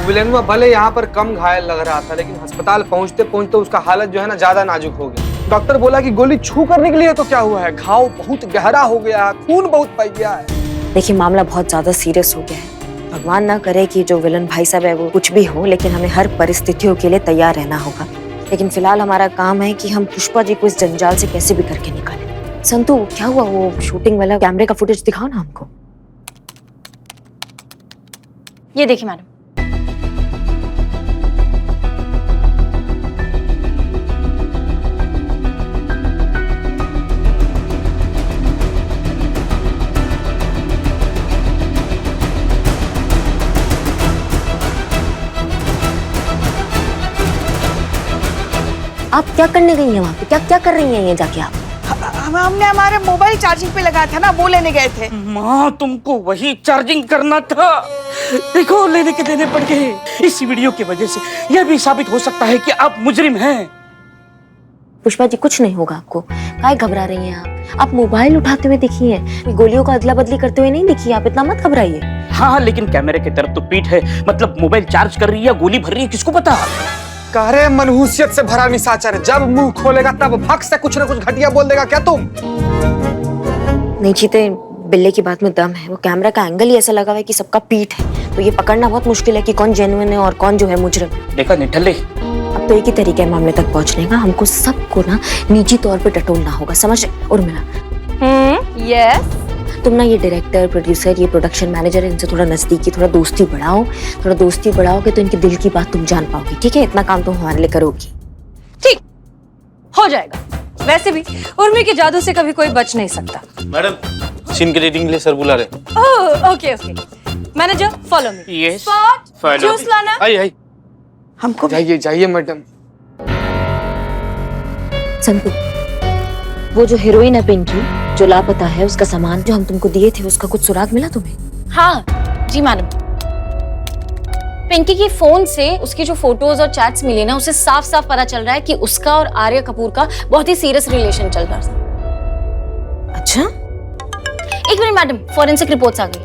विलेनुआ भले यहाँ पर कम घायल लग रहा था, लेकिन अस्पताल पहुँचते पहुँचते उसका हालत जो है ना ज्यादा नाजुक हो गया। डॉक्टर बोला कि गोली छू करने के लिए तो क्या हुआ है, घाव बहुत गहरा हो गया है, खून बहुत बह गया है। देखिए मामला बहुत ज्यादा सीरियस हो गया है। भगवान ना करे कि जो विलन भाई साहब है वो कुछ भी हो, लेकिन हमें हर परिस्थितियों के लिए तैयार रहना होगा। लेकिन फिलहाल हमारा काम है कि हम पुष्पा जी को इस जंजाल से कैसे भी करके निकालें। संतु क्या हुआ, वो शूटिंग वाला कैमरे का फुटेज दिखाओ ना हमको। ये देखिए मैडम। आप क्या करने गई हैं वहाँ पे, क्या क्या कर रही हैं ये जाके आप? हमने हमारे मोबाइल चार्जिंग पे लगाया था ना, वो लेने गए थे। माँ तुमको वही चार्जिंग करना था, देखो लेने के देने पड़ गए। इस वीडियो की वजह से यह भी साबित हो सकता है कि आप मुजरिम हैं। पुष्पा जी कुछ नहीं होगा आपको, काहे घबरा रही हैं आप मोबाइल उठाते हुए दिखी हैं, गोलियों का अदला बदली करते हुए नहीं दिखी, आप इतना मत घबराइए। हाँ लेकिन कैमरे की तरफ तो पीठ है, मतलब मोबाइल चार्ज कर रही है, गोली भर रही है, किसको पता। कह रहे मनहूसियत से भरा निशाचर, जब मुंह खोलेगा तब भक से कुछ ना कुछ घटिया बोल देगा क्या तुम? नहीं जीते, बिल्ले की बात में दम है। वो कैमरा का एंगल ही ऐसा लगा हुआ है कि सबका पीठ है, तो ये पकड़ना बहुत मुश्किल है कि कौन जेन्युइन है और कौन जो है मुजरिम। देखा निठल्ले, अब तो एक ही तरीका है मामले तक पहुंचने का, हमको सबको ना निजी तौर पे टटोलना होगा, समझ रहे? और मिला यस। तुम ना ये डायरेक्टर, प्रोड्यूसर, ये प्रोडक्शन मैनेजर, इनसे थोड़ा नजदीकी, थोड़ा दोस्ती बढ़ाओ। थोड़ा दोस्ती बढ़ाओगे तो इनके दिल की बात तुम जान पाओगी, ठीक है? इतना काम तुम हमारे लिए करोगी। ठीक हो जाएगा। वैसे भी उर्मी के जादू से कभी कोई बच नहीं सकता। मैडम सीन के रेटिंग के लिए सर बुला रहे। Oh okay okay. Manager follow me. Yes spot juice लाना। आई हमको जाइए जाइए मैडम। संतु, वो जो हीरोइन है पिंकी, जो लापता है, उसका सामान जो हम तुमको दिए थे उसका कुछ सुराग मिला तुम्हें? हाँ जी मैडम। पिंकी की फोन से उसकी जो फोटोज और चैट्स मिली ना, उसे साफ साफ पता चल रहा है कि उसका और आर्य कपूर का बहुत ही सीरियस रिलेशन चल रहा था। अच्छा, एक मिनट मैडम, फॉरेंसिक रिपोर्ट्स आ गई।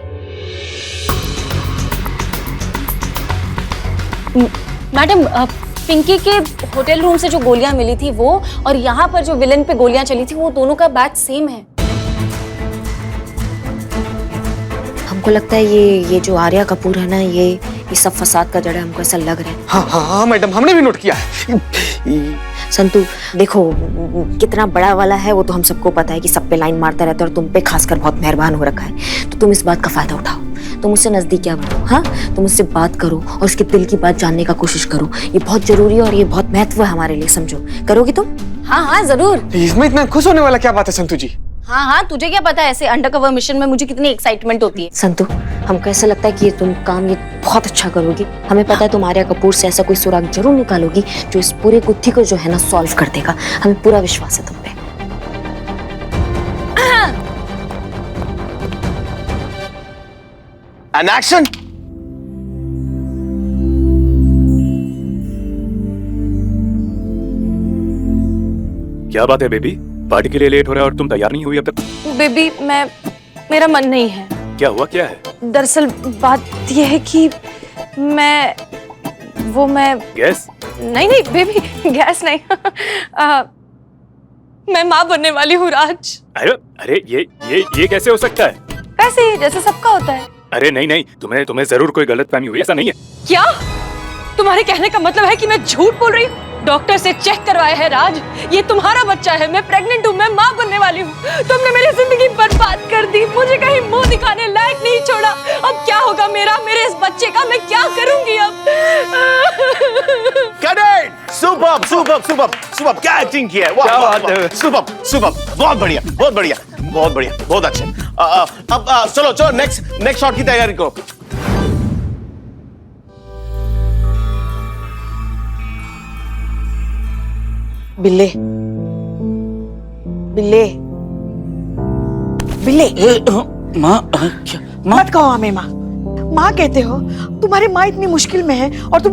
मैडम पिंकी के होटल रूम से जो गोलियां मिली थी वो, और यहाँ पर जो विलन पे गोलियां चली थी, वो दोनों का बैच सेम है। हमको लगता है ये जो आर्या कपूर है ना, ये सब फसाद का जड़ है, हमको ऐसा लग रहा है। हाँ मैडम, हमने भी नोट किया है। संतु देखो, कितना बड़ा वाला है वो तो हम सबको पता है कि सब पे लाइन मारता रहता है, और तुम पे खासकर बहुत मेहरबान हो रखा है, तो तुम इस बात का फायदा उठाओ। तुम उससे नजदीक क्या बढ़ो, हाँ, तुम उससे बात करो और उसके दिल की बात जानने का कोशिश करो। ये बहुत जरूरी है और ये बहुत महत्व है हमारे लिए, समझो? करोगी तुम? हाँ हाँ जरूर। इसमें इतना खुश होने वाला क्या बात है संतु जी? हाँ हाँ, तुझे क्या पता है ऐसे अंडरकवर मिशन में मुझे कितनी एक्साइटमेंट होती है। संतु, हमको ऐसा लगता है कि ये तुम काम ये बहुत अच्छा करोगी। हमें पता है तुम आर्या कपूर से ऐसा कोई सुराग जरूर निकालोगी जो इस पूरे गुत्थी को जो है ना सॉल्व कर देगा। हमें पूरा विश्वास है तुम पे। And action. क्या बात है बेबी, पार्टी के लिए लेट हो रहा है और तुम तैयार नहीं हुई अब तक? बेबी मेरा मन नहीं है। क्या हुआ, क्या है? दरअसल बात यह है कि मैं गैस? नहीं बेबी, गैस नहीं। मैं माँ बनने वाली हूँ राज। अरे ये कैसे हो सकता है? वैसे ही जैसे सबका होता है। अरे नहीं, तुम्हें जरूर कोई गलतफहमी हुई, ऐसा नहीं है। क्या तुम्हारे कहने का मतलब है कि मैं झूठ बोल रही हूँ? डॉक्टर से चेक करवाया है राज, ये तुम्हारा बच्चा है, मैं प्रेग्नेंट हूँ, मैं माँ बनने वाली हूँ। तुमने मेरी जिंदगी बर्बाद कर दी, मुझे कहीं मुंह दिखाने लायक नहीं छोड़ा। अब क्या होगा मेरे इस बच्चे का, मैं क्या करूंगी अब? सुपर, क्या एक्टिंग की है, वाह, सुपर, बहुत बढ़िया, बहुत अच्छे। अब चलो नेक्स्ट शॉट की तैयारी करो। बिल्ले बिल्ले बिल्ले, माँ क्या? मत कहो हमें माँ। माँ कहते हो? तुम्हारी माँ इतनी मुश्किल में है और तुम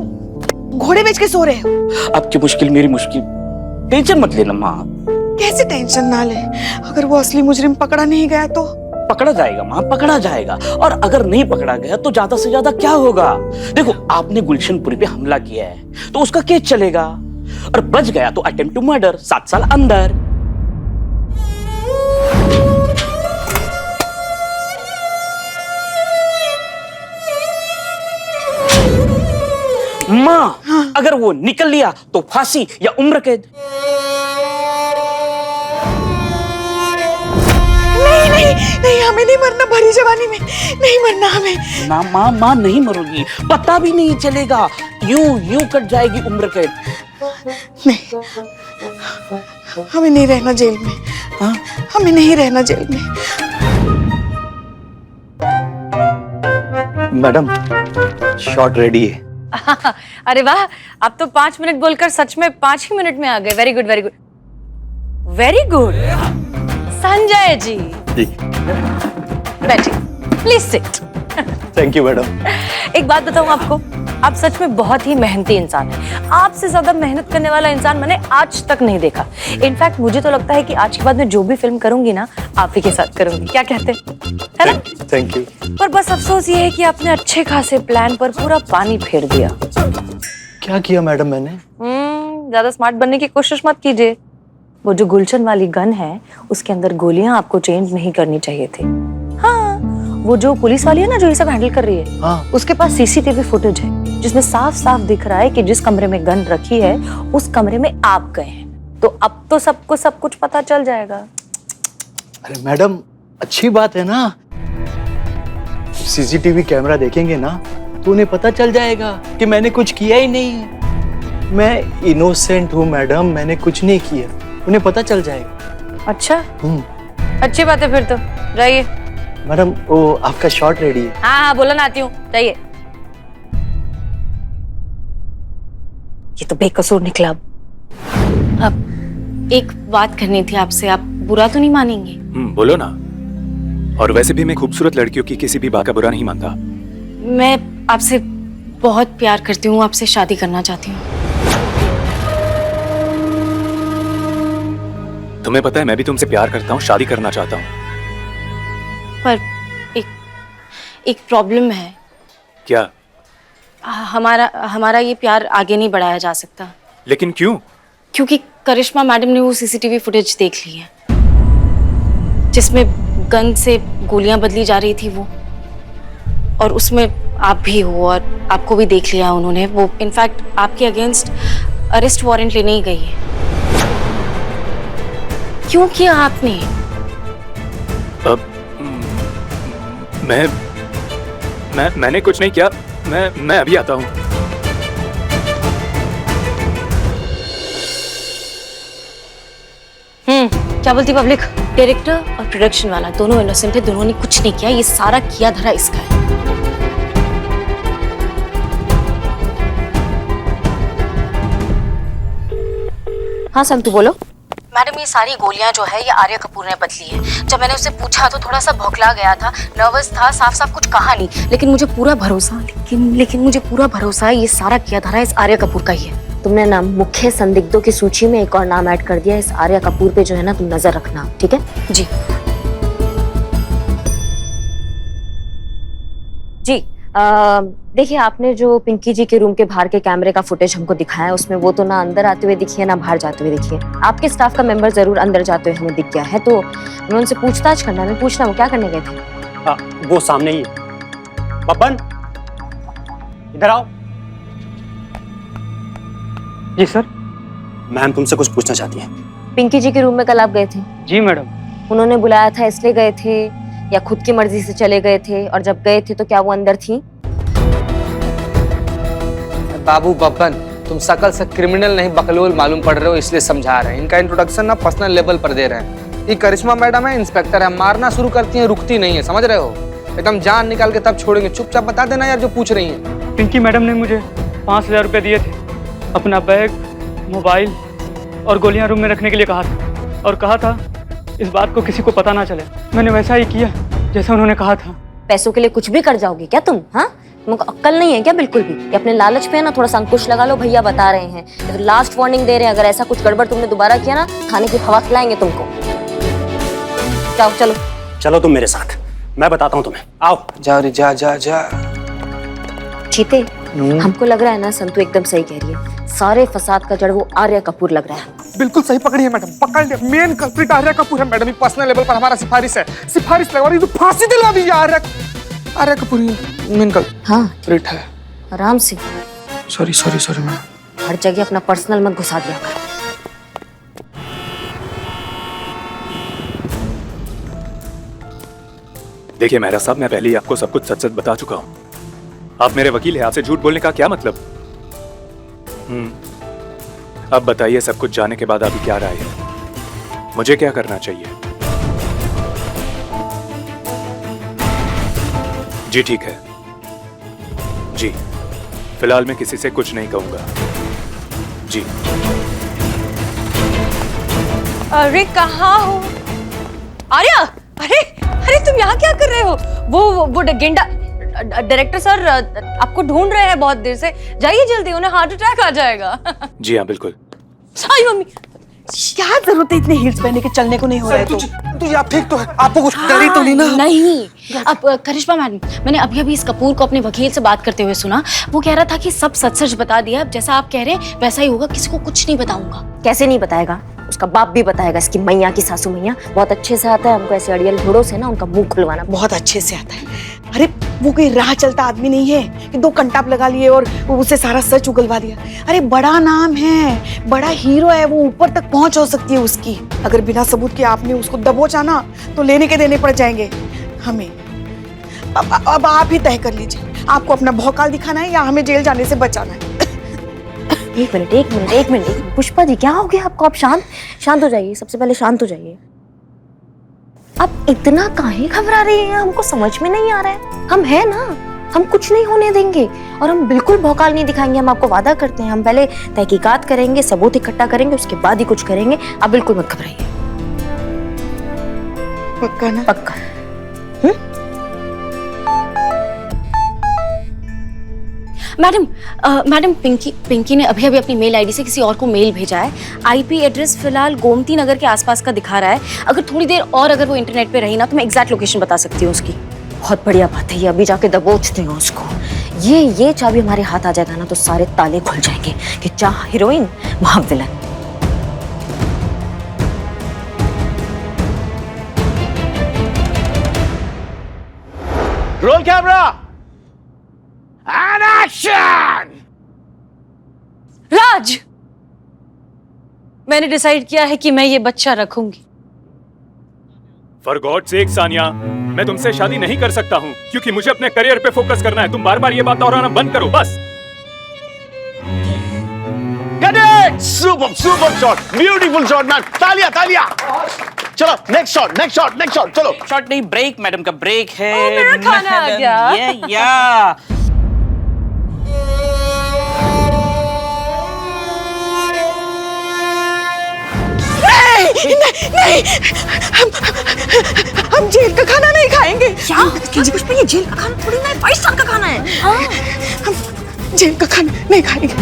घोड़े बेच के सो रहे हो। आपकी मुश्किल मेरी मुश्किल, टेंशन मत लेना माँ। कैसे टेंशन ना ले? अगर वो असली मुजरिम पकड़ा नहीं गया तो? पकड़ा जाएगा माँ, पकड़ा जाएगा। और अगर नहीं पकड़ा गया तो ज्यादा से ज्यादा क्या होगा? देखो, आपने गुलशनपुरी पे हमला किया है तो उसका केस चलेगा, और बच गया तो अटेम्प्ट टू मर्डर, 7 साल अंदर। माँ, अगर वो निकल लिया तो फांसी या उम्र कैद। नहीं, हमें नहीं मरना भरी जवानी में, नहीं मरना हमें। ना माँ, माँ नहीं मरोगी, पता भी नहीं चलेगा, यूं कट जाएगी उम्र कैद। नहीं, हमें नहीं रहना जेल में। हाँ, हमें नहीं रहना जेल में। मैडम, शॉट रेडी है। अरे वाह, आप तो 5 मिनट बोलकर सच में 5 ही मिनट में आ गए। Very good, very good, very good. Sanjay ji, बैठिए, please sit. Thank you madam. एक बात बताऊं आपको, आप सच में बहुत ही मेहनती इंसान हैं। आपसे ज्यादा मेहनत करने वाला इंसान मैंने आज तक नहीं देखा। इनफैक्ट मुझे तो लगता है कि आज के बाद मैं जो भी फिल्म करूंगी ना, आप ही के साथ करूंगी। क्या कहते हैं, है ना? Thank you. पर बस अफसोस ये है कि आपने अच्छे खासे प्लान पर पूरा पानी फेर दिया। क्या किया मैडम मैंने? ज्यादा स्मार्ट बनने की कोशिश मत कीजिए। वो जो गुलशन वाली गन है, उसके अंदर गोलियां आपको चेंज नहीं करनी चाहिए थी। हाँ, वो जो पुलिस वाली है ना, जो ये सब हैंडल कर रही है, हाँ। उसके पास सीसीटीवी फुटेज है जिसमें साफ साफ दिख रहा है कि जिस कमरे में गन रखी है उस कमरे में आप गए हैं। तो अब तो सबको सब कुछ पता चल जाएगा। अरे मैडम, अच्छी बात है ना, सीसीटीवी कैमरा देखेंगे ना तो उन्हें पता चल जाएगा कि मैंने कुछ किया ही नहीं। मैं इनोसेंट हूँ मैडम, मैंने कुछ नहीं किया, उन्हें पता चल जाएगा। अच्छा, अच्छी बात है, फिर तो जाइए। मैडम, वो आपका शॉट रेडी है। हाँ, बोला ना, आती हूँ, जाइए। ये तो बेकसूर निकला। अब एक बात करनी थी आपसे, आप बुरा तो नहीं मानेंगे? बोलो ना। और वैसे भी मैं खूबसूरत लड़कियों की किसी भी बात का बुरा नहीं मानता। मैं आपसे बहुत प्यार करती हूँ, आपसे शादी करना चाहती हूँ। तुम्हें पता है, मैं भी तुमसे प्यार करता हूँ, शादी करना चाहता हूँ। पर एक प्रॉब्लम है। क्या? हमारा ये प्यार आगे नहीं बढ़ाया जा सकता। लेकिन क्यों? क्योंकि करिश्मा मैडम ने वो सीसीटीवी फुटेज देख ली है जिसमें गन से गोलियां बदली जा रही थी वो, और उसमें आप भी हो और आपको भी देख लिया उन्होंने। वो इनफैक्ट आपके अगेंस्ट अरेस्ट वारंट लेने ही गई है। क्यों किया आपने? अब मैंने कुछ नहीं किया। मैं अभी आता हूँ। क्या बोलती पब्लिक? डायरेक्टर और प्रोडक्शन वाला दोनों इनोसेंट है, दोनों ने कुछ नहीं किया। ये सारा किया धरा इसका है। हाँ संतु, बोलो। मैडम, ये सारी गोलियां जो है ये आर्य कपूर ने बदली है। जब मैंने उससे पूछा तो थोड़ा सा भौंकला गया था, नर्वस था, साफ साफ कुछ कहा नहीं। लेकिन मुझे पूरा भरोसा लेकिन मुझे पूरा भरोसा है ये सारा किया धरा इस आर्य कपूर का ही है। तुमने ना मुख्य संदिग्धों की सूची में एक और नाम ऐड कर दिया। इस आर्य कपूर पे जो है ना, तुम नजर रखना, ठीक है? जी जी। देखिए, आपने जो पिंकी जी के रूम के बाहर के कैमरे का फुटेज हमको दिखाया है, उसमें वो तो ना अंदर आते हुए दिखी है ना बाहर जाते हुए दिखी है। आपके स्टाफ का मेंबर जरूर अंदर जाते हुए हमें दिख गया है, तो हमें उनसे पूछताछ करना है। पूछना, वो क्या करने गए थे? वो सामने ही है। पवन, इधर आओ। जी सर। मैम तुमसे कुछ पूछना चाहती है। पिंकी जी के रूम में कल आप गए थे? जी मैडम। उन्होंने बुलाया था इसलिए गए थे या खुद की मर्जी से चले गए थे? और जब गए थे तो क्या वो अंदर थी? बाबू बब्बन, तुम शकल से क्रिमिनल नहीं बकलोल मालूम पड़ रहे हो, इसलिए समझा रहे हैं। इनका इंट्रोडक्शन ना पर्सनल लेवल पर दे रहे हैं। ये करिश्मा मैडम है, इंस्पेक्टर है, मारना शुरू करती हैं, रुकती नहीं है, समझ रहे हो? एकदम जान निकाल के तब छोड़ेंगे। चुपचाप बता देना यार जो पूछ रही है। पिंकी मैडम ने मुझे 5,000 रुपये दिए थे, अपना बैग, मोबाइल और गोलियां रूम में रखने के लिए कहा था, और कहा था इस बात को किसी को पता ना चले। मैंने वैसा ही किया जैसा उन्होंने कहा था। पैसों के लिए कुछ भी कर जाओगे क्या तुम? हाँ, तुमको अक्ल नहीं है क्या बिल्कुल भी? ये अपने लालच पे है ना, थोड़ा सा अंकुश लगा लो। भैया बता रहे हैं, तो लास्ट वार्निंग दे रहे हैं, अगर ऐसा कुछ गड़बड़ तुमने दोबारा किया ना, खाने की हवा खिलाएंगे तुमको। जाओ, चलो चलो तुम मेरे साथ। मैं बताता हूँ तुम्हें, आओ। जा रे जा जा जा। चीते, हमको लग रहा है ना संतू एकदम सही कह रही है। सारे फसाद का जड़ वो आर्य कपूर लग रहा है। बिल्कुल सही पकड़ी है मैडम, पकड़ लिया। मेन कल्प्रिट आर्य कपूर है मैडम। पर्सनल लेवल पर हमारा सिफारिश है, सिफारिश लगवा रही तो फांसी दिलवा दीजिए। आर्य कपूर मेन कल्प्रिट है। आराम से। Sorry sorry sorry madam. हर जगह अपना पर्सनल मत घुसा दिया कर। देखिए मेहरा साहब, मैं पहले ही आपको सब कुछ सच सच बता चुका हूँ। आप मेरे वकील हैं, आपसे झूठ बोलने का क्या मतलब? अब बताइए, सब कुछ जाने के बाद अभी क्या राय है? मुझे क्या करना चाहिए? जी ठीक है जी, फिलहाल मैं किसी से कुछ नहीं कहूंगा जी। अरे कहाँ हो आर्या? अरे अरे तुम यहाँ क्या कर रहे हो? वो गेंडा डायरेक्टर सर आपको ढूंढ रहे हैं बहुत देर से। जाइए जल्दी, उन्हें हार्ट अटैक आ जाएगा। जी हाँ बिल्कुल। आई मम्मी, क्या जरूरत है इतने हील्स पहने के चलने को नहीं हो रहा है? तुझे आप ठीक तो है, आपको कुछ डर ही तो नहीं ना? नहीं। अब करिश्मा मैडम, मैंने अभी अभी इस कपूर को अपने वकील से बात करते हुए सुना। वो कह रहा था कि सब सच सच बता दिया। अब जैसा आप कह रहे हैं वैसा ही होगा, किसी को कुछ नहीं बताऊंगा। कैसे नहीं बताएगा? उसका बाप भी बताएगा। इसकी मैया की सासू मैया बहुत अच्छे से आता है हमको ऐसे अड़ियल घोड़ों से ना उनका मुंह खुलवाना। बहुत अच्छे से आता है। अरे वो कोई राह चलता आदमी नहीं है कि 2 कंटाप लगा लिए और उसे सारा सच उगलवा दिया। अरे बड़ा नाम है, बड़ा हीरो है, वो ऊपर तक पहुंच हो सकती है उसकी। अगर बिना सबूत के आपने उसको दबोचा ना तो लेने के देने पड़ जाएंगे हमें। अब आप ही तय कर लीजिए, आपको अपना भौकाल दिखाना है या हमें जेल जाने से बचाना है? एक मिनट पुष्पा जी, क्या हो गया आपको? आप शांत हो जाइए। सबसे पहले शांत हो जाइए। आप इतना काहे घबरा रही हैं? हमको समझ में नहीं आ रहा है। हम हैं ना, हम कुछ नहीं होने देंगे और हम बिल्कुल भौकाल नहीं दिखाएंगे। हम आपको वादा करते हैं, हम पहले तहकीकात करेंगे, सबूत इकट्ठा करेंगे, उसके बाद ही कुछ करेंगे। आप बिल्कुल मत घबराइए। पक्का ना? पक्का। मैडम पिंकी ने अभी अभी अपनी मेल आईडी से किसी और को मेल भेजा है। आईपी एड्रेस फिलहाल गोमती नगर के आसपास का दिखा रहा है। अगर थोड़ी देर और अगर वो इंटरनेट पे रही ना तो मैं एग्जैक्ट लोकेशन बता सकती हूँ उसकी। बहुत बढ़िया बात है ये, अभी जाके दबोचते हैं उसको। ये चाबी हमारे हाथ आ जाएगा ना तो सारे ताले खुल जाएंगे कि जहाँ हीरोइन वहाँ villain. Role camera and action. Raj, मैंने डिसाइड किया है कि मैं ये बच्चा रखूंगी। फॉर गॉड सेक सानिया, मैं तुमसे शादी नहीं कर सकता हूँ क्योंकि मुझे अपने करियर पे फोकस करना है। तुम बार बार ये बात दोहराना बंद करो बस। Super shot, beautiful shot ma'am. तालियां। चलो नेक्स्ट शॉट। चलो शॉट नहीं, ब्रेक मैडम का ब्रेक है। मेरा खाना आ गया। या नहीं, हम जेल का खाना नहीं खाएंगे। क्या पुष्पा, ये जेल का खाना थोड़ी ना है, 5 साल का खाना है। हम जेल का खाना नहीं खाएंगे।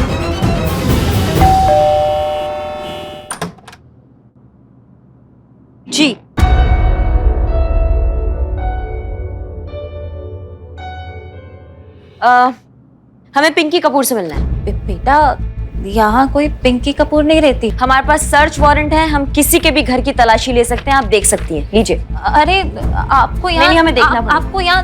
जी हमें पिंकी कपूर से मिलना है। बेटा, यहाँ कोई पिंकी कपूर नहीं रहती। हमारे पास सर्च वारंट है, हम किसी के भी घर की तलाशी ले सकते हैं। आप देख सकती हैं, लीजिए। अरे आपको यहाँ नहीं, हमें देखना पड़ेगा। आपको यहाँ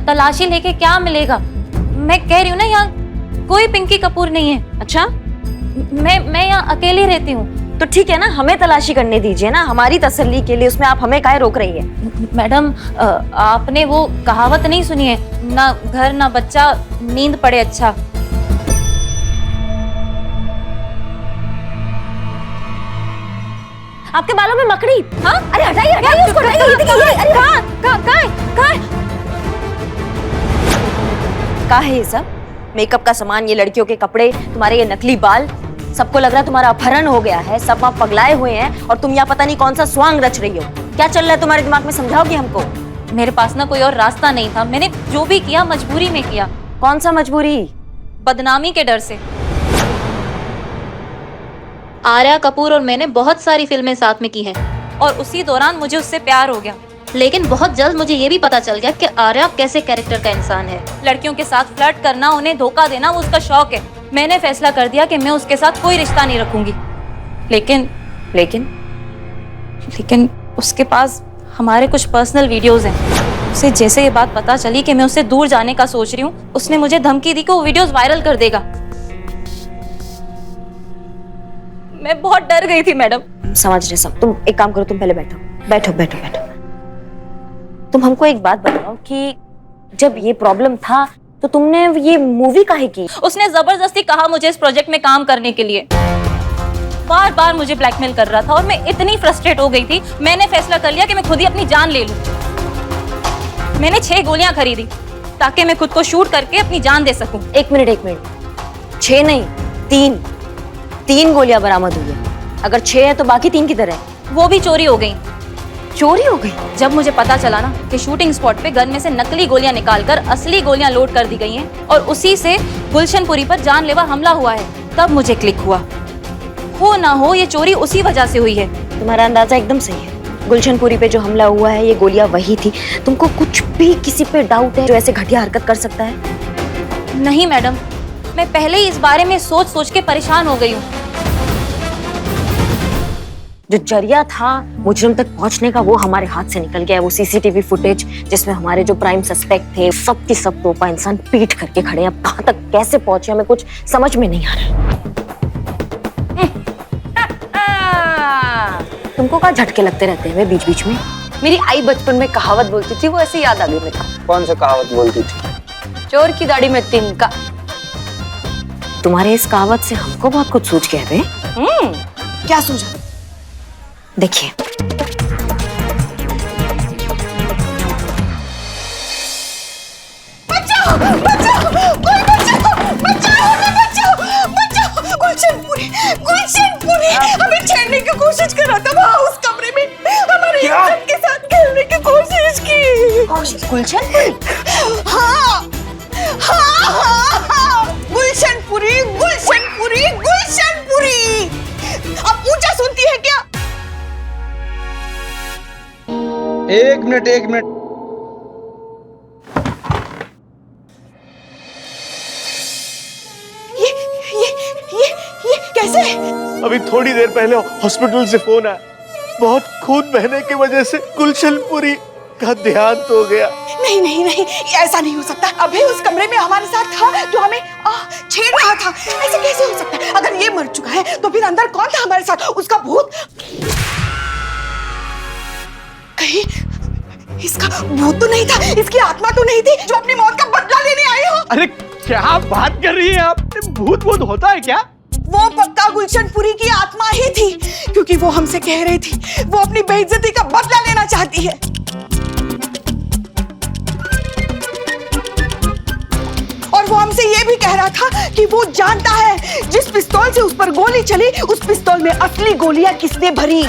तलाशी लेके क्या मिलेगा? मैं कह रही हूँ ना, यहाँ कोई पिंकी कपूर नहीं है। अच्छा, मैं यहाँ अकेली रहती हूँ। तो ठीक है ना, हमें तलाशी करने दीजिए ना, हमारी तसल्ली के लिए। उसमें आप हमें काहे रोक रही है? मैडम, आपने वो कहावत नहीं सुनी है, ना घर ना बच्चा, नींद पड़े अच्छा। आपके बालों में मकड़ी। हाँ, अरे हटाइए उसको, हटाइए। कहाँ है ये सब? मेकअप का सामान, ये लड़कियों के कपड़े, तुम्हारे ये नकली बाल, सबको लग रहा है तुम्हारा अपहरण हो गया है। सब वहाँ पगलाए हुए हैं और तुम यहाँ पता नहीं कौन सा स्वांग रच रही हो। क्या चल रहा है तुम्हारे दिमाग में, समझाओगी हमको? मेरे पास ना कोई और रास्ता नहीं था। मैंने जो भी किया मजबूरी में किया। कौन सा मजबूरी? बदनामी के डर से। आर्या कपूर और मैंने बहुत सारी फिल्में साथ में की हैं और उसी दौरान मुझे उससे प्यार हो गया। लेकिन बहुत जल्द मुझे ये भी पता चल गया कि आर्या कैसे कैरेक्टर का इंसान है। लड़कियों के साथ फ्लर्ट करना, उन्हें धोखा देना वो उसका शौक है। मैंने फैसला कर दिया कि मैं उसके साथ कोई रिश्ता नहीं रखूंगी। लेकिन उसके पास हमारे कुछ पर्सनल वीडियोस हैं। उसे जैसे ये बात पता चली कि मैं उससे दूर जाने का सोच रही हूँ, उसने मुझे धमकी दी कि वो वीडियोस वायरल कर देगा। मैं बहुत डर गई थी मैडम। समझ रहे सब। तुम एक काम करो, तुम पहले बैठो। तुम हमको एक बात बताओ कि जब ये प्रॉब्लम था तो तुमने ये मूवी काहे की? उसने जबरदस्ती कहा मुझे इस प्रोजेक्ट में काम करने के लिए। बार बार मुझे ब्लैकमेल कर रहा था और मैं इतनी फ्रस्ट्रेट हो गई थी, मैंने फैसला कर लिया कि मैं खुद ही अपनी जान ले लूं। मैंने 6 गोलियां खरीदी ताकि मैं खुद को शूट करके अपनी जान दे सकूं। एक मिनट 6 नहीं 3 गोलियां बरामद हुई है। अगर 6 है तो बाकी 3 किधर है? वो भी चोरी हो गई। चोरी हो गई? जब मुझे पता चला ना कि शूटिंग स्पॉट पे गन में से नकली गोलियां निकालकर असली गोलियां लोड कर दी गई हैं और उसी से गुलशनपुरी पर जानलेवा हमला हुआ है, तब मुझे क्लिक हुआ। हो ना हो ये चोरी उसी वजह से हुई है। तुम्हारा अंदाजा एकदम सही है। गुलशनपुरी पे जो हमला हुआ है ये गोलियां वही थी। तुमको कुछ भी किसी पे डाउट है जो ऐसे घटिया हरकत कर सकता है? नहीं मैडम, मैं पहले ही इस बारे में सोच सोच के परेशान हो गई हूँ। जो जरिया था मुजरिम तक पहुंचने का वो हमारे हाथ से निकल गया है। वो सीसीटीवी फुटेज जिसमें हमारे जो प्राइम सस्पेक्ट थे सब की सब तोपा इंसान पीट करके खड़े हैं। अब कहां तक कैसे पहुंचे हमें कुछ समझ में नहीं आ रहा। तुमको क्या झटके लगते रहते हैं बीच बीच में? मेरी आई बचपन में कहावत बोलती थी, वो ऐसे याद आ गई मेरे को। कौन सा कहावत बोलती थी? चोर की दाढ़ी में तिनका। तुम्हारे इस कहावत से हमको बहुत कुछ सूझ गया है। क्या सूझा? देखिए, गुलशनपुरी हमें छेड़ने की कोशिश कर रहा था वहाँ उस कमरे में। हमारे इज्जत के साथ खेलने की कोशिश की। गुलशनपुरी? हाँ। गुलशनपुरी। अब ऊंचा सुनती है क्या? एक मिनट। ये कैसे? अभी थोड़ी देर पहले हॉस्पिटल से फोन आया, बहुत खून बहने की वजह से गुलशनपुरी का देहांत हो गया। नहीं, ऐसा नहीं हो सकता। अभी उस कमरे में हमारे साथ था जो हमें छेड़ रहा था। ऐसे कैसे हो सकता है? अगर ये मर चुका है तो फिर अंदर कौन था हमारे साथ? उसका भूत? कहीं इसका भूत तो नहीं था, इसकी आत्मा तो नहीं थी जो अपनी मौत का बदला लेने आई हो? अरे क्या बात कर रही है आप? भूत होता है क्या? वो पक्का गुलशनपुरी की आत्मा ही थी, क्योंकि वो हमसे कह रही थी वो अपनी बेइज्जती का बदला लेना चाहती है। और वो हमसे ये भी कह रहा था कि वो जानता है जिस पिस्तौल से उस पर गोली चली उस पिस्तौल में असली गोलियां किसने भरी।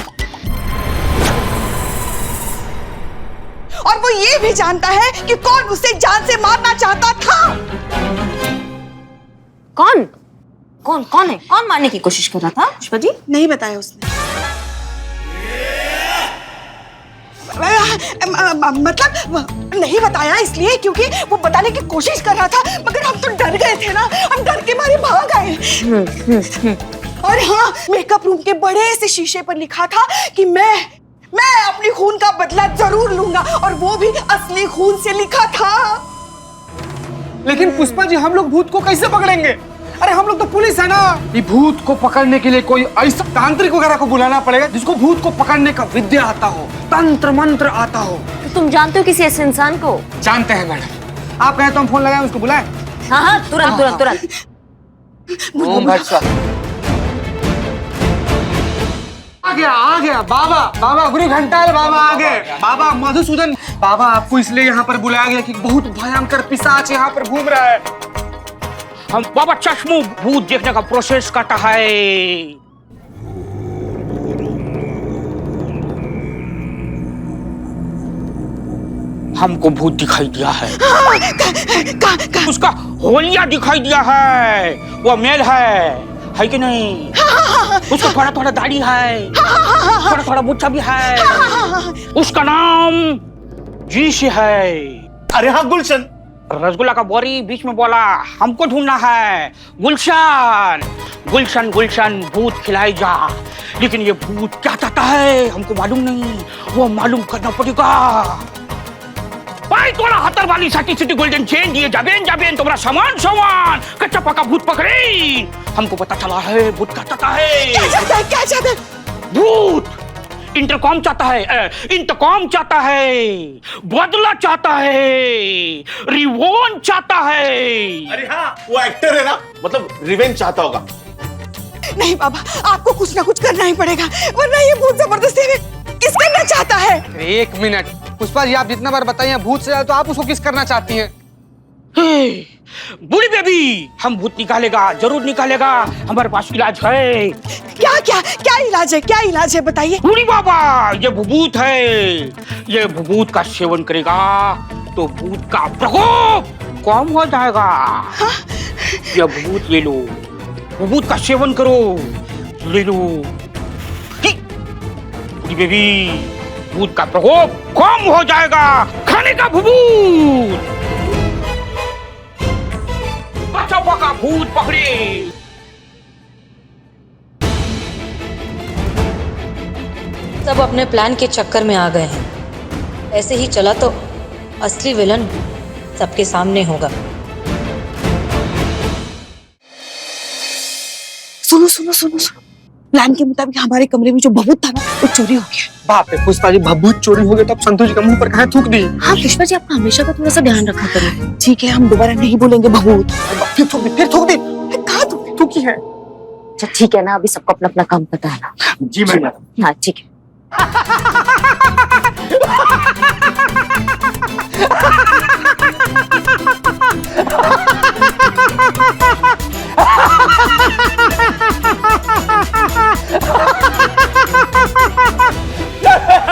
और वो ये भी जानता है कि कौन उसे जान से मारना चाहता था। कौन है? कौन मारने की कोशिश कर रहा था? पुष्पा जी नहीं बताया उसने। मतलब नहीं बताया इसलिए क्योंकि वो बताने की कोशिश कर रहा था, मगर हम तो डर गए थे ना, हम डर के मारे भाग आए। और हाँ, मेकअप रूम के बड़े से शीशे पर लिखा था कि मैं अपनी खून का बदला जरूर लूंगा, और वो भी असली खून से लिखा था। लेकिन पुष्पा जी, हम लोग भूत को कैसे पकड़ेंगे? अरे हम लोग तो पुलिस है ना। ये भूत को पकड़ने के लिए कोई ऐसा तांत्रिक वगैरह को बुलाना पड़ेगा जिसको भूत को पकड़ने का विद्या आता हो, तंत्र मंत्र आता हो। तो तुम जानते हो किसी ऐसे इंसान को? जानते हैं मैडम। आप कहें तो हम फोन लगाएं, उसको बुलाएं। हाँ, तुरंत। ओम भट स्वाहा। आ गया बाबा गुरु घंटाल बाबा आ गए। बाबा मधुसूदन बाबा, आपको इसलिए यहाँ पर बुलाया गया कि बहुत भयंकर पिशाच यहाँ पर घूम रहा है। हम बाबा चश्मू भूत देखने का प्रोसेस करता है। हमको भूत दिखाई दिया है। उसका होलिया दिखाई दिया है। वो मेल है कि नहीं? उसका थोड़ा दाढ़ी है, थोड़ा मुच्छा भी है। उसका नाम जी से है। अरे हाँ गुलशन। रसगुल्ला का बोरी बीच में बोला हमको ढूंढना है। गुलशन गुलशन गुलशन भूत खिलाई जा। लेकिन ये भूत क्या चाहता है हमको मालूम नहीं, वो मालूम करना पड़ेगा। भाई थोड़ा हतर वाली सिटी गोल्डन चेन दिए जाबेन तुम्हारा सामान कच्चा पका भूत पकड़े। हमको पता चला है भूत क्या चाहता है। क्या चाहता है? भूत इंटरकॉम चाहता है, इंतकाम चाहता है, बदला चाहता है, रिवोन चाहता है। अरे हाँ वो एक्टर है ना, मतलब रिवेंज चाहता होगा। नहीं बाबा, आपको कुछ ना कुछ करना ही पड़ेगा, वरना ये भूत जबरदस्ती में किस करना चाहता है। एक मिनट पुष्पा जी, आप जितना बार बताइए भूत से तो आप उसको किस करना चाहती हैं? बूढ़ी बेबी, हम भूत निकालेगा, जरूर निकालेगा, हमारे पास इलाज है। क्या क्या क्या इलाज है? क्या इलाज है बताइए। बूढ़ी बाबा, ये भूत है, ये भूत का सेवन करेगा तो भूत का प्रकोप कम हो जाएगा। हाँ? ये भूत ले लो, भूत का सेवन करो, ले लो। बूढ़ी बेबी, भूत का प्रकोप कम हो जाएगा, खाने का भूत। कच्चा पका भूत पकड़े। सब अपने प्लान के चक्कर में आ गए हैं। ऐसे ही चला तो असली विलन सबके सामने होगा। सुनो सुनो सुनो सुनो, प्लान के मुताबिक हमारे कमरे में जो भभूत था ना, वो चोरी हो गया। बाप रे पुष्पा जी, भभूत चोरी हो गया तो आप संतोष जी के मुंह पर कहाँ थूक दी? हाँ पुष्पा जी, आपको हमेशा का थोड़ा सा ध्यान रखा करें। ठीक है, हम दोबारा नहीं बोलेंगे भभूत। फिर थूक दी। कहाँ थूकी है? अच्छा ठीक है ना, अभी सबको अपना अपना काम पता है ना। जी मैडम। हाँ ठीक है।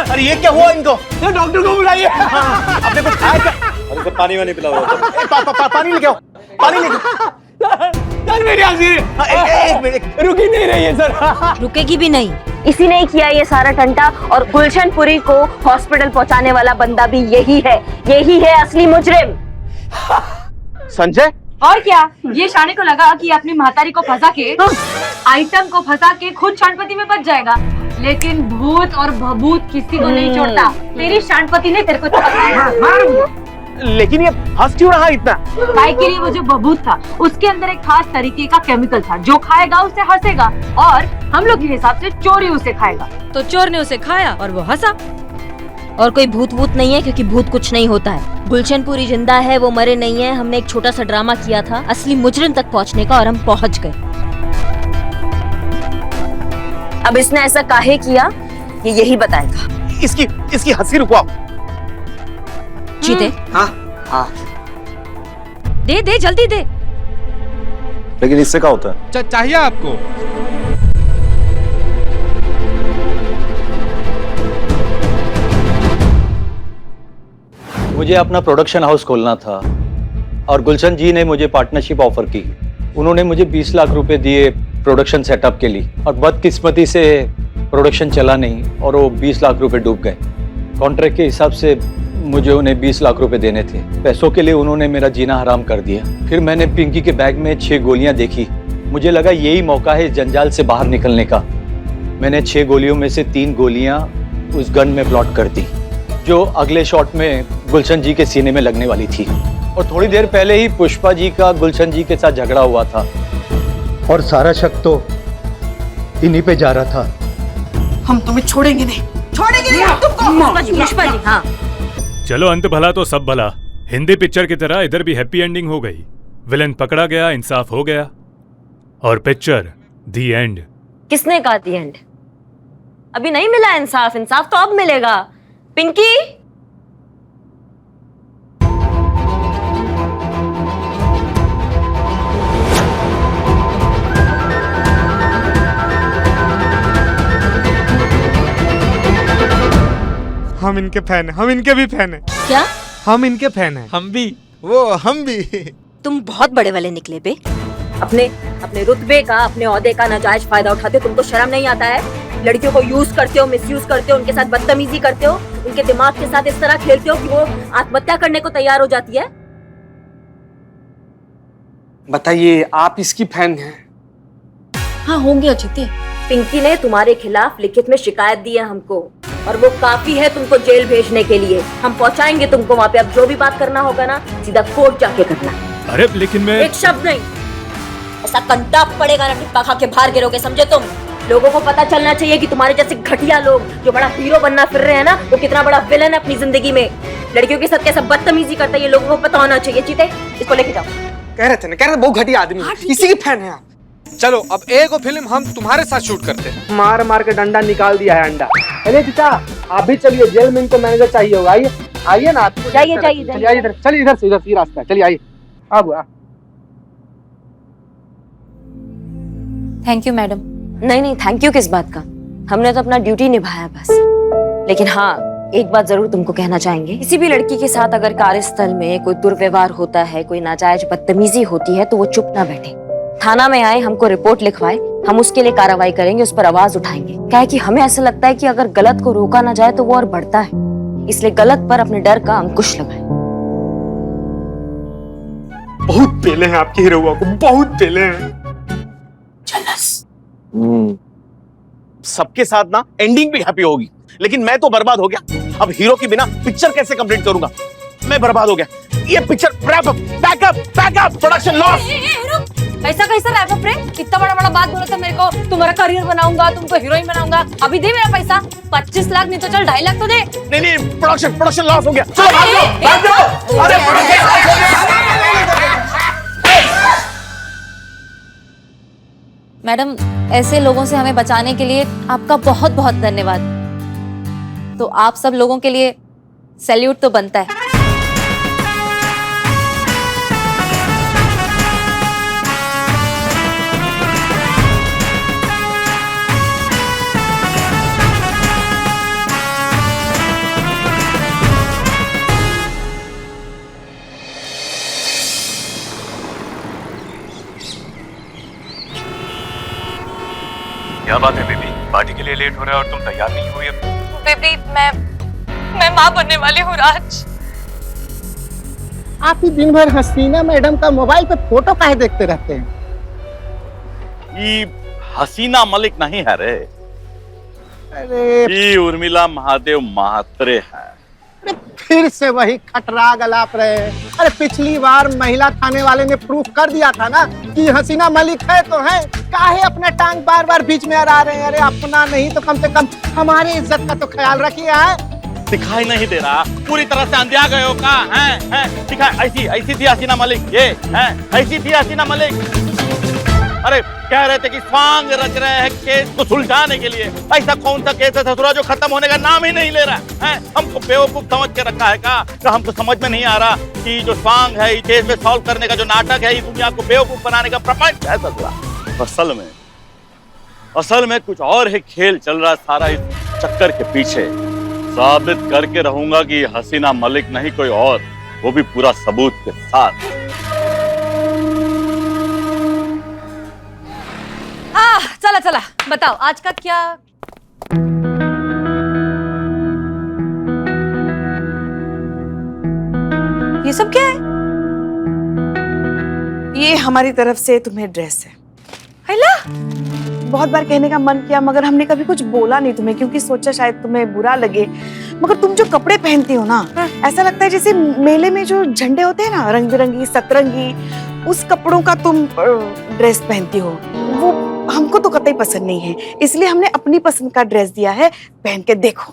अरे ये क्या हुआ इनको? डॉक्टर को बुलाइए। आपने कुछ खाया क्या? अरे सर पानी वानी पिलाओ। पानी लेके आओ, पानी लेके आओ। सर मेरी आखिरी एक मिनट, रुक ही नहीं रही है सर। रुकेगी भी नहीं। इसी ने किया ये सारा टंटा, और गुलशनपुरी को हॉस्पिटल पहुंचाने वाला बंदा भी यही है असली मुजरिम। संजय। और क्या, ये शाने को लगा कि अपनी महतारी को फंसा के, आइटम को फंसा के खुद शानपति में बच जाएगा, लेकिन भूत और भभूत किसी को नहीं छोड़ता। तेरी शानपति ने तेरे को छोड़ा। लेकिन ये हंस क्यों रहा इतना? भाई के लिए वो जो भभूत था, उसके अंदर एक खास तरीके का केमिकल था, जो खाएगा उसे हंसेगा, और हम लोग के हिसाब से चोरी उसे खाएगा। तो चोर ने उसे खाया और वो हंसा। और कोई भूत नहीं है, क्योंकि भूत कुछ नहीं होता है। गुलशनपुरी जिंदा है, वो मरे नहीं है। हमने एक छोटा सा ड्रामा किया था असली मुजरिम तक पहुंचने का, और हम पहुंच गए। अब इसने ऐसा काहे किया, ये यही बताएगा। इसकी हंसी रुकवाओ। जीते। हाँ दे जल्दी दे। लेकिन इससे क्या होता है? चाहिए आपको? मुझे अपना प्रोडक्शन हाउस खोलना था और गुलशन जी ने मुझे पार्टनरशिप ऑफर की। उन्होंने मुझे 20 लाख रुपए दिए प्रोडक्शन सेटअप के लिए, और बदकिस्मती से प्रोडक्शन चला नहीं और वो 20 लाख रुपए डूब गए। कॉन्ट्रैक्ट के हिसाब से मुझे उन्हें 20 लाख रुपए देने थे। पैसों के लिए उन्होंने मेरा जीना हराम कर दिया। फिर मैंने पिंकी के बैग में 6 गोलियां देखी। मुझे लगा यही मौका है इस जंजाल से बाहर निकलने का। मैंने 6 गोलियों में से 3 गोलियां उस गन में प्लॉट कर दी, जो अगले शॉट में गुलशन जी के सीने में लगने वाली थी। और थोड़ी देर पहले ही पुष्पा जी का गुलशन जी के साथ झगड़ा हुआ था, और सारा शक तो इन्हीं पे जा रहा था। हम तुम्हें छोड़ेंगे नहीं हम तुमको। पुष्पा जी हाँ। चलो अंत भला तो सब भला। हिंदी पिक्चर की तरह इधर भी हैप्पी एंडिंग हो गई। विलन पकड़ा गया, इंसाफ हो गया, और पिक्चर दी एंड। किसने कहा दी एंड? अभी नहीं मिला इंसाफ तो अब मिलेगा। पिंकी, हम इनके फैन हैं, हम इनके भी फैन हैं। क्या? हम इनके फैन हैं। हम भी। तुम बहुत बड़े वाले निकले बे। अपने रुतबे का, अपने ओहदे का नाजायज फायदा उठाते हो। तुमको शर्म नहीं आता है? लड़कियों को यूज करते हो, मिसयूज करते हो, उनके साथ बदतमीजी करते हो, उनके दिमाग के साथ इस तरह खेलते हो कि वो आत्महत्या करने को तैयार हो जाती है। बताइए, आप इसकी फैन हैं? हाँ होंगे अचित। पिंकी ने तुम्हारे खिलाफ लिखित में शिकायत दी है हमको, और वो काफी है तुमको जेल भेजने के लिए। हम पहुंचाएंगे तुमको वहाँ पे। अब जो भी बात करना होगा ना, सीधा कोर्ट जाके करना। अरे लेकिन मैं एक शब्द नहीं, ऐसा कंटा पड़ेगा ना, टिप्पा खा के बाहर गिरोगे, समझे तुम? लोगों को पता चलना चाहिए कि तुम्हारे जैसे घटिया लोग जो बड़ा हीरो बनना फिर रहे हैं ना, वो कितना बड़ा विलन है अपनी जिंदगी में। लड़कियों के साथ कैसा बदतमीजी करता है, ये लोगों को पता होना चाहिए। चीते, इसको लेके जाओ। कह रहे थे ना, बहुत घटिया आदमी है। इसी की फैन है आप। चलो अब एक फिल्म हम तुम्हारे साथ शूट करते हैं। मार मार के डंडा निकाल दिया है अंडा। अरे चाचा, आप भी चलिए, जेल में इनको मैनेजर चाहिए होगा। आइए आइए ना, आपको जाइए इधर चलिए, इधर से इधर रास्ता है, चलिए आइए। अब थैंक यू मैडम। नहीं, थैंक यू किस बात का? हमने तो अपना ड्यूटी निभाया बस। लेकिन हाँ, एक बात जरूर तुमको कहना चाहेंगे, किसी भी लड़की के साथ अगर कार्यस्थल में कोई दुर्व्यवहार होता है, कोई नाजायज बदतमीजी होती है, तो वो चुप ना बैठे, थाना में आए, हमको रिपोर्ट लिखवाए। हम उसके लिए कार्रवाई करेंगे, उस पर आवाज उठाएंगे। क्या है कि हमें ऐसा लगता है कि अगर गलत को रोका ना जाए तो वो और बढ़ता है, इसलिए गलत पर अपने डर का अंकुश लगाए। बहुत पेले हैं आपकी हीरोआ को, बहुत पेले हैं। सबके साथ ना एंडिंग भी हैप्पी होगी, लेकिन मैं तो बर्बाद हो गया। अब हीरो के बिना पिक्चर कैसे कंप्लीट करूंगा? मैं बर्बाद हो गया। ये पिक्चर बैकअप प्रोडक्शन लॉस। ऐसा कैसा रैप अप रे? इतना बड़ा बड़ा बात बोला था मेरे को, तुम्हारा करियर बनाऊंगा, तुमको हीरोइन बनाऊंगा। अभी दे मेरा पैसा, 25 लाख नहीं तो चल 2.5 लाख तो दे। नहीं, प्रोडक्शन लॉस हो गया। चलो भाग जाओ। अरे मैडम, ऐसे लोगों से हमें बचाने के लिए आपका बहुत बहुत धन्यवाद। तो आप सब लोगों के लिए सैल्यूट तो बनता है। क्या बात है बेबी, पार्टी के लिए लेट हो रहा है और तुम तैयार नहीं हुई अब? बेबी, मैं माँ बनने वाली हूँ राज। आप ही दिन भर हसीना मैडम का मोबाइल पे फोटो काहे देखते रहते हैं? ये हसीना मलिक नहीं है रे, अरे ये उर्मिला महादेव महात्रे है। फिर से वही खटरा गलाप रहे हैं। अरे पिछली बार महिला थाने वाले ने प्रूफ कर दिया था ना कि हसीना मलिक है तो है, काहे अपना टांग बार बार बीच में अड़ा रहे हैं? अरे अपना नहीं तो कम से कम हमारी इज्जत का तो ख्याल रखिए। है दिखाई नहीं दे रहा, पूरी तरह से अंधिया गए हो का? हैं दिखाई ऐसी थी हसीना मलिक, ये है ऐसी थी हसीना मलिक। अरे कह रहे थे कि स्वांग रच रहे हैं केस को सुलझाने के लिए। ऐसा कौन सा केस है ससुरा जो खत्म होने का नाम ही नहीं ले रहा है? हमको बेवकूफ समझ के रखा है का? हमको समझ में नहीं आ रहा कि जो स्वांग है, ये केस में सॉल्व करने का जो नाटक है, ये दुनिया को बेवकूफ बनाने का प्रपंच है ससुरा। असल में कुछ और ही खेल चल रहा है सारा इस चक्कर के पीछे। साबित करके रहूंगा कि हसीना मलिक नहीं कोई और, वो भी पूरा सबूत के साथ। चला बताओ आज का क्या? ये सब क्या है? ये हमारी तरफ से तुम्हें ड्रेस है। हैला? बहुत बार कहने का मन किया, मगर हमने कभी कुछ बोला नहीं तुम्हें, क्योंकि सोचा शायद तुम्हें बुरा लगे। मगर तुम जो कपड़े पहनती हो ना, ऐसा लगता है जैसे मेले में जो झंडे होते हैं ना, रंग बिरंगी सतरंगी, उस कपड़ों का तुम ड्रेस पहनती हो। वो हमको तो कतई पसंद नहीं है, इसलिए हमने अपनी पसंद का ड्रेस दिया है, पहन के देखो।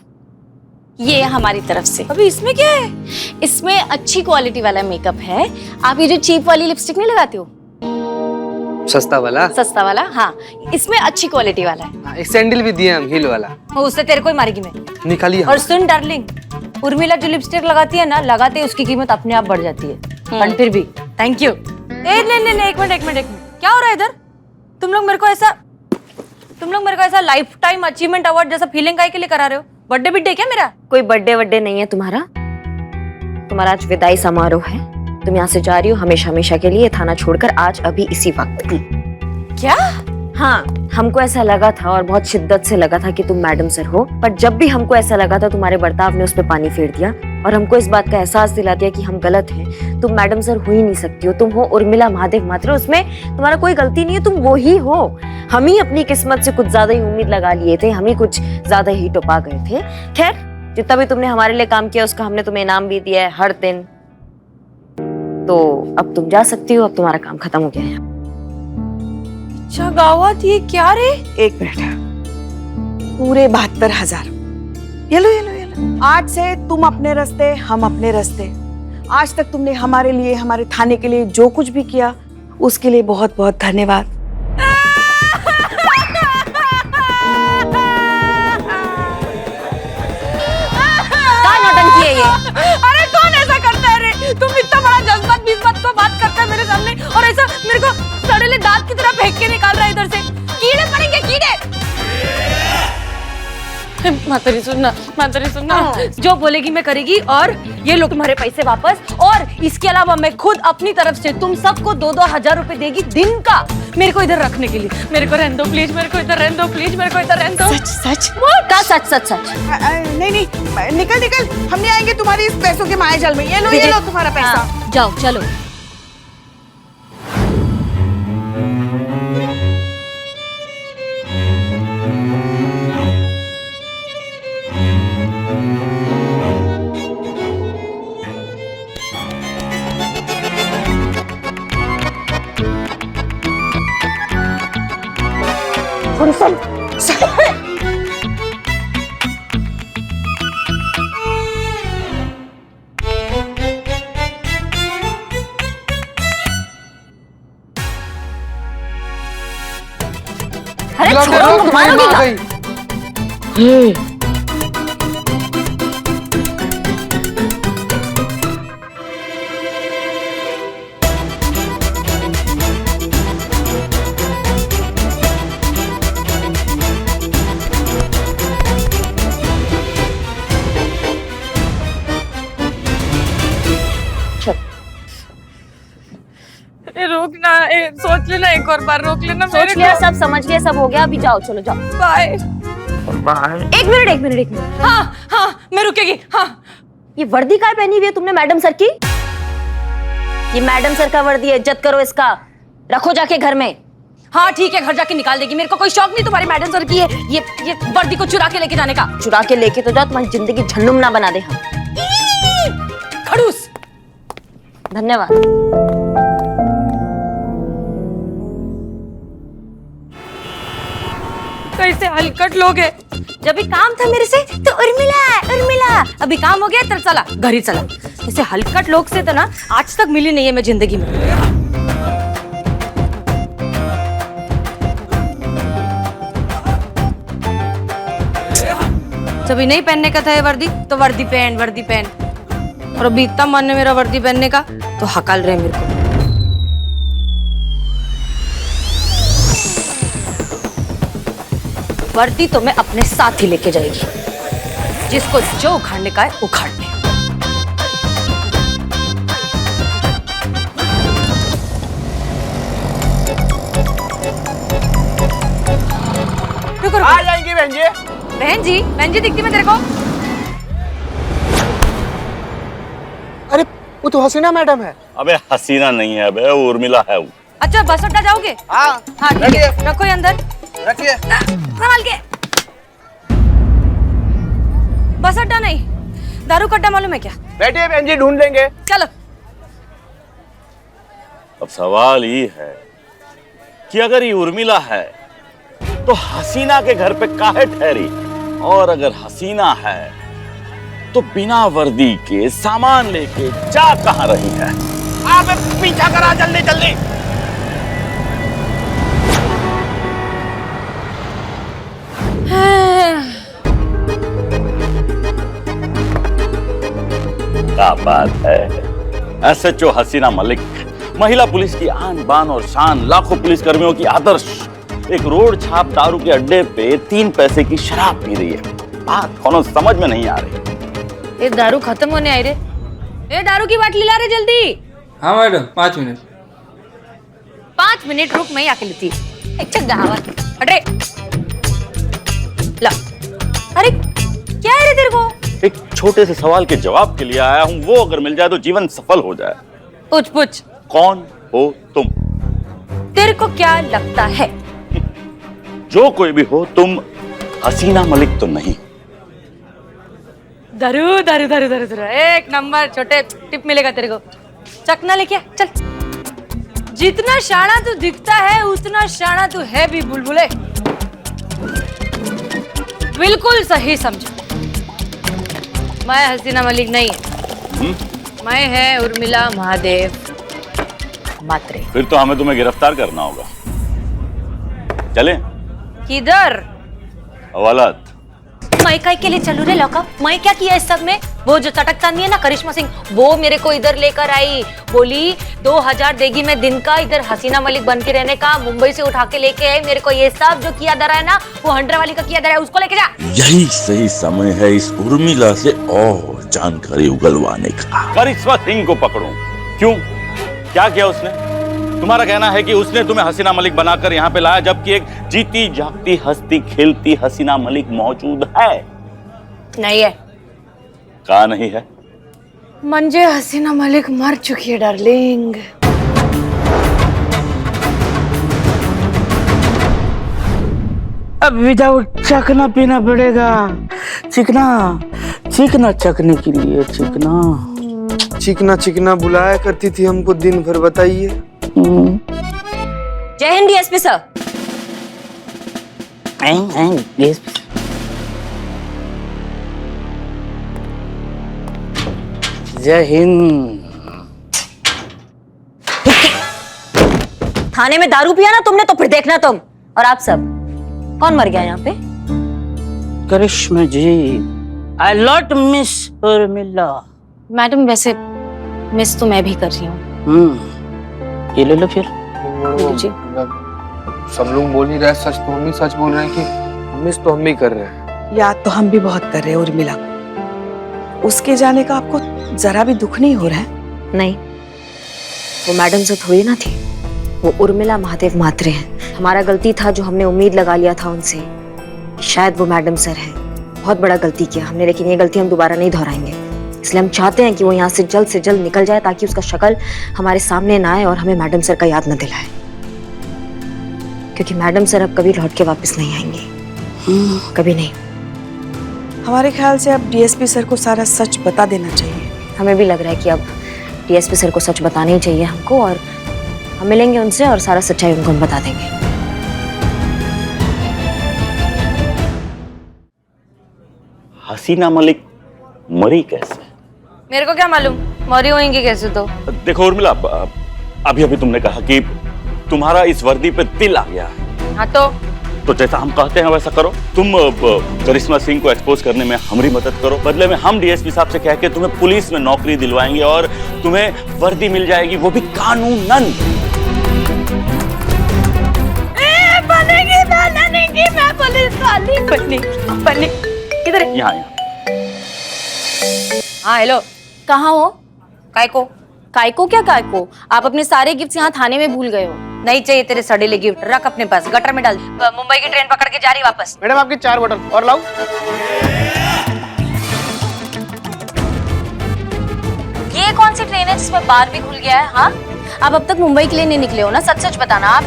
ये हमारी तरफ से। अभी इसमें क्या है? इसमें अच्छी क्वालिटी वाला मेकअप है। आप ये जो चीप वाली लिपस्टिक नहीं लगाते हो, सस्ता वाला, हाँ, इसमें अच्छी क्वालिटी वाला है। एक सैंडल भी दिए हम, हील वाला। उससे तेरे को ही मारेगी मैं। निकालिए। और सुन डार्लिंग, उर्मिला जो लिपस्टिक लगाती है ना, लगाते ही उसकी कीमत अपने आप बढ़ जाती है। पर फिर भी थैंक यू। नहीं, एक मिनट, क्या हो रहा है इधर? तुम लोग मेरे को ऐसा लाइफ टाइम अचीवमेंट अवार्ड जैसा फीलिंग काहे के लिए करा रहे हो? बर्थडे क्या मेरा? कोई बर्थडे नहीं है तुम्हारा। तुम्हारा आज विदाई समारोह है। तुम यहाँ से जा रही हो हमेशा के लिए, थाना छोड़कर, आज अभी इसी वक्त। क्या? हाँ, हमको ऐसा लगा था और बहुत शिद्दत से लगा था कि तुम मैडम सर हो, पर जब भी हमको ऐसा लगा था तुम्हारे बर्ताव ने उस पर पानी फेर दिया और हमको इस बात का एहसास दिला दिया कि हम गलत हैं। तुम मैडम सर हो ही नहीं सकती हो, तुम हो उर्मिला महादेव मात्र, उसमें तुम्हारा कोई गलती नहीं है, तुम वो ही हो। हम ही अपनी किस्मत से कुछ ज्यादा ही उम्मीद लगा लिए थे, हम ही कुछ ज्यादा ही टुपा गए थे। खैर, जितना भी तुमने हमारे लिए काम किया उसका हमने तुम्हें इनाम भी दिया है हर दिन। तो अब तुम जा सकती हो, अब तुम्हारा काम खत्म हो गया है। अच्छा गावत, ये क्या रे? एक मिनट, पूरे 72,000। ये लो ये लो ये लो। आज से तुम अपने रास्ते, हम अपने रास्ते। आज तक तुमने हमारे लिए, हमारे थाने के लिए जो कुछ भी किया उसके लिए बहुत बहुत धन्यवाद। अरे कौन ऐसा करता है रे? तुम इतना बड़ा जज्बात को बात करता है मेरे सामने और ऐसा मेरे को सड़ेले दांत की तरह फेंक के निकाल रहा है इधर से। कीड़े पड़ेंगे कीड़े। मातारी सुनना, जो बोलेगी मैं करेगी और ये लो तुम्हारे पैसे वापस, और इसके अलावा मैं खुद अपनी तरफ से तुम सबको 2-2 हजार रुपए देगी दिन का मेरे को इधर रखने के लिए। मेरे को रहने दो प्लीज, मेरे को इधर रहने दो प्लीज, मेरे को इधर रहने दो। सच सच का सच सच सच? नहीं नहीं, निकल, हम नहीं आएंगे तुम्हारी इस पैसों के माया जाल में। ये लो तुम्हारा पैसा। जाओ चलो। अरे लोग छोड़ो, रोक, तुम्हारी मारोगी माँ क्या? गई। रोक ना, सोच लेना, एक और बार रोक लेना। सोच लिया, सब समझ लिया, सब हो गया, अभी जाओ, चलो जाओ। बाय। एक मिनट। हाँ, मैं रुकेगी। हाँ, ये वर्दी काय पहनी हुई है तुमने मैडम सर की? ये मैडम सर का वर्दी है, इज्जत करो इसका, रखो जाके घर में। हाँ ठीक है, घर जाके निकाल देगी। मेरे को कोई शौक नहीं तुम्हारी मैडम सर की है ये वर्दी को चुरा के लेके जाने का। चुरा के लेके तो जाओ, तुम्हारी जिंदगी झंडुम ना बना दे हम। खड़ूस। धन्यवाद। कैसे हलकट लोग हैं। जब भी काम था मेरे से तो उर्मिला, अभी काम हो गया तो चला घर ही चला। ऐसे हलकट लोग से तो ना आज तक मिली नहीं है मैं जिंदगी में। जब नहीं पहनने का था ये वर्दी तो वर्दी पहन, और अभी इतना मन है मेरा वर्दी पहनने का तो हकल रहे मेरे को। वर्दी तो मैं अपने साथ ही लेके जाएगी, जिसको जो उखाड़ने का है उखाड़ ले। रुको। आ जाएंगी बहन जी दिखती मैं तेरे को। अरे वो तो हसीना मैडम है। अबे हसीना नहीं है, अबे उर्मिला है वो। अच्छा बस अड्डा जाओगे? हाँ ठीक है, रखो ये अंदर, रखिए। संभाल के। बस अड्डा नहीं, दारू का अड्डा मालूम है क्या? बैठिए बहन जी, ढूंढ लेंगे। चलो। अब सवाल ये है कि अगर ये उर्मिला है तो हसीना के घर पे काहे ठहरी, और अगर हसीना है तो बिना वर्दी के सामान लेके जा कहां रही है? आप पीछा करा, जल्दी जल्दी। क्या बात है। एसएचओ हसीना मलिक, महिला पुलिस की आन बान और शान, लाखों पुलिस कर्मियों की आदर्श, एक रोड छाप दारू के अड्डे पे 3 पैसे की शराब पी रही है। बात कौन समझ में नहीं आ रही। ये दारू खत्म होने आई रे। ये दारू की बाटली ला रे जल्दी। हाँ मैडम, 5 मिनट। 5 मिनट रुक, मैं आके लेती। अच्छा गावत हट रे ला। अरे क्या है रे तेरे को? एक छोटे से सवाल के जवाब के लिए आया हूँ, वो अगर मिल जाए तो जीवन सफल हो जाए। पूछ पूछ। कौन हो तुम? तेरे को क्या लगता है? जो कोई भी हो, तुम हसीना मलिक तो नहीं। धरू धरू धरू धरू धरू एक नंबर। छोटे टिप मिलेगा तेरे को। चकना लेके आ, चल। जितना शाना तू दिखता है उतना शाना तू है भी बुलबुले। बिल्कुल सही समझा। मैं हसीना मलिक नहीं है, मैं है उर्मिला महादेव मात्रे। फिर तो हमें तुम्हें गिरफ्तार करना होगा। चले? किधर? हवालात। मैं काय के लिए चलू रे लौका? मैं क्या किया इस सब में? वो जो चटक चांदी है ना करिश्मा सिंह, वो मेरे को इधर लेकर आई। बोली 2000 देगी मैं दिन का इधर हसीना मलिक बन के रहने का। मुंबई से उठा के लेके आई मेरे को। ये सब जो किया दरा है ना, वो हंड्रा वाली का किया दरा है, उसको लेके जा। यही सही समय है इस उर्मिला से और जानकारी उगलवाने का। करिश्मा सिंह को पकड़ूं? क्यों, क्या किया उसने? तुम्हारा कहना है कि उसने तुम्हें हसीना मलिक बनाकर यहाँ पे लाया, जबकि एक जीती जागती हंसती खेलती हसीना मलिक मौजूद है। नहीं है। कहा नहीं है? मंजे हसीना मलिक मर चुकी है डार्लिंग। अब विदाउट चखना पीना पड़ेगा। चिकना चिकना चखने के लिए चिकना। चिकना चिकना बुलाया करती थी हमको दिन भर, बताइए। जय हिंद डीएसपी सर। जय हिंद। थाने में दारू पिया ना तुमने तो फिर देखना तुम और आप सब। कौन मर गया यहाँ पे? Karishma ji, I lot miss Urmila. Madam वैसे मिस तो मैं भी कर रही हूँ। ये ले लो फिर। जी। सब लोग बोल ही रहे, सच तो हम ही सच बोल रहे हैं कि मिस तो हम ही कर रहे हैं। याद तो हम भी बहुत कर रहे हैं उर्मिला को। उसके जाने का आपको जरा भी दुख नहीं हो रहा है? नहीं, वो मैडम से थोड़ी ना थी, वो उर्मिला महादेव मात्रे हैं। हमारा गलती था जो हमने उम्मीद लगा लिया था उनसे, शायद वो मैडम सर हैं। बहुत बड़ा गलती किया हमने, लेकिन ये गलती हम दोबारा नहीं दोहराएंगे। इसलिए हम चाहते हैं कि वो यहाँ से जल्द निकल जाए, ताकि उसका शक्ल हमारे सामने ना आए और हमें मैडम सर का याद न दिलाए। क्योंकि मैडम सर अब कभी लौट के वापस नहीं आएंगे, कभी नहीं। हमारे ख्याल से अब डीएसपी सर को सारा सच बता देना चाहिए। हमें भी लग रहा है कि अब डीएसपी सर को सच बताना ही चाहिए हमको, और हम मिलेंगे उनसे और सारा सच्चाई उनको हम बता देंगे। हसीना मलिक मरी कैसे? मेरे को क्या मालूम मरी होंगी कैसे। तो देखो उर्मिला, अभी अभी तुमने कहा कि तुम्हारा इस वर्दी पे दिल आ गया है। हाँ तो जैसा हम कहते हैं वैसा करो। तुम करिश्मा सिंह को एक्सपोज करने में हमारी मदद करो, बदले में हम डीएसपी साहब से कह के तुम्हें पुलिस में नौकरी दिलवाएंगे और तुम्हें वर्दी मिल जाएगी, वो भी कानूनन। बनेगी मैं पुलिस वाली बनी। किधर है? यहाँ। हाँ हेलो। कहाँ हो? काय को? काय को क्या काय को? आप अपने सारे गिफ्ट्स यहाँ थाने में भूल गए हो। नहीं चाहिए तेरे सड़ेले गिफ्ट, रख अपने पास, गटर में डाल। मुंबई की ट्रेन पकड़ के जा रही वापस। मैडम आपकी 4 बोतल और लाऊं? ये कौन सी ट्रेन है जिसमें बार भी खुल गया है? हाँ, आप अब तक मुंबई के लिए नहीं निकले हो ना? सच सच बताना। आप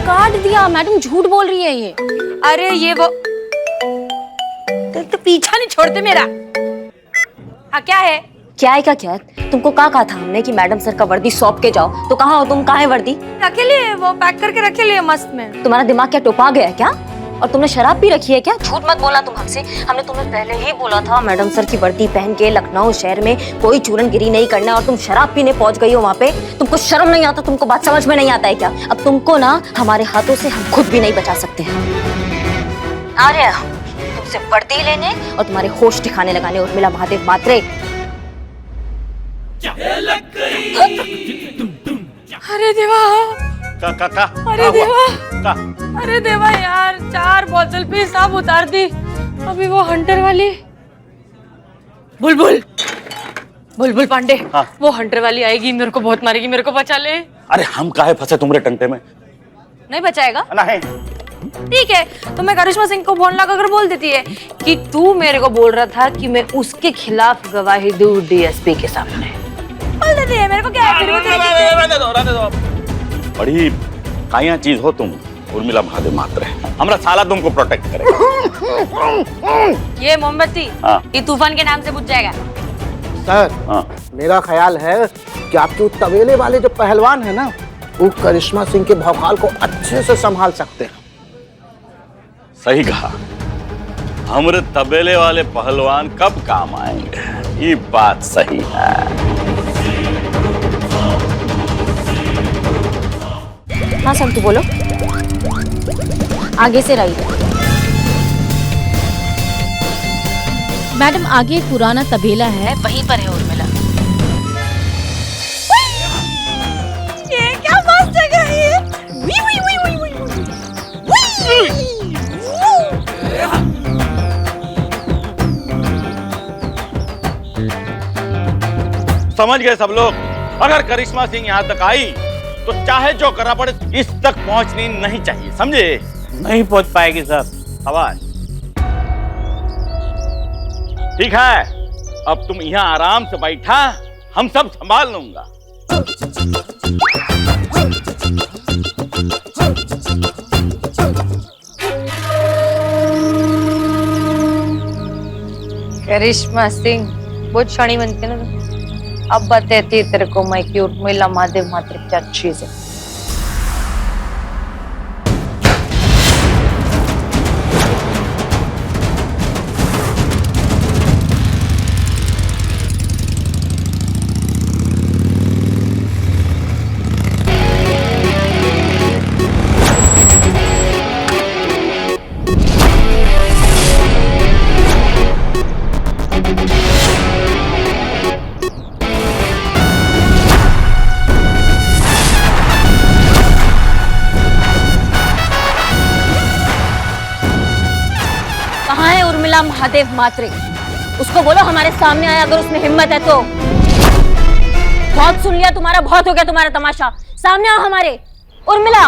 काट दिया। मैडम झूठ बोल रही है ये। अरे ये वो तो पीछा नहीं छोड़ते मेरा। हाँ क्या है? क्या है? क्या तुमको कहा था हमने कि मैडम सर का वर्दी सौंप के जाओ, तो कहाँ हो तुम? कहाँ है वर्दी? रखे लिए, वो पैक करके रखे लिए मस्त में। तुम्हारा दिमाग क्या टोपा गया है क्या? और तुमने शराब भी रखी है क्या? झूठ मत बोला तुम हमसे। हमने तुम्हें पहले ही बोला था मैडम सर की वर्दी पहन के लखनऊ शहर में कोई चूरनगिरी नहीं करना, और तुम शराब पीने पहुंच गई हो वहाँ पे। तुमको शर्म नहीं आता? तुमको बात समझ में नहीं आता है क्या? अब तुमको ना हमारे हाथों से हम खुद भी नहीं बचा सकते हैं। आ रहे हैं तुमसे वर्दी लेने और तुम्हारे होश ठिकाने लगाने उर्मिला महादेव मात्रे। अरे देवा, अरे देवा, का? अरे देवा यार, 4 बोतल पे सब उतार दी। अभी वो हंटर वाली बुलबुल बुलबुल पांडे, हाँ। वो हंटर वाली आएगी, मेरे को बहुत मारेगी, मेरे को बचा ले। अरे हम काहे फंसे तुम्हारे टंटे में? नहीं बचाएगा? नहीं। ठीक है, तो मैं करिश्मा सिंह को फोन लगाकर बोल देती है कि तू मेरे को बोल रहा था कि मैं उसके खिलाफ गवाही दूं डीएसपी के सामने। बोल देती है, मेरे को क्या है, फिर वो रहने दो। बड़ी काया चीज हो तुम, उर्मिला महादेव मात्र है। हमरा साला तुमको प्रोटेक्ट करेगा। ये मोमबत्ती हाँ। ये तूफान के नाम से बुझ जाएगा। सर, हाँ। मेरा ख्याल है कि आपके वो तबेले वाले जो पहलवान है ना, वो करिश्मा सिंह के भौकाल को अच्छे से संभाल सकते हैं। सही कहा। हमरे तबेले वाले पहलवान कब काम आएंगे, ये बात सही है। हाँ संतू बोलो। आगे से राइट। मैडम आगे एक पुराना तबेला है, वहीं पर है उर्मिला। ये क्या मस्त जगह है ये। वी वी वी वी वी समझ गए सब लोग? अगर करिश्मा सिंह यहाँ तक आई तो चाहे जो करना पड़े इस तक पहुंचनी नहीं चाहिए, समझे? नहीं पहुंच पाएगी सर। आवाज ठीक है, अब तुम यहाँ आराम से बैठा, हम सब संभाल लूंगा। करिश्मा सिंह बहुत शानी बनती है ना। अब बताती है तेरे को मैं कि उर्मिला महादेव मात्र क्या चीज है। महादेव मात्रे, उसको बोलो हमारे सामने आया, अगर उसमें हिम्मत है तो। बहुत सुन लिया तुम्हारा, बहुत हो गया तुम्हारा तमाशा, सामने आओ हमारे। उर्मिला।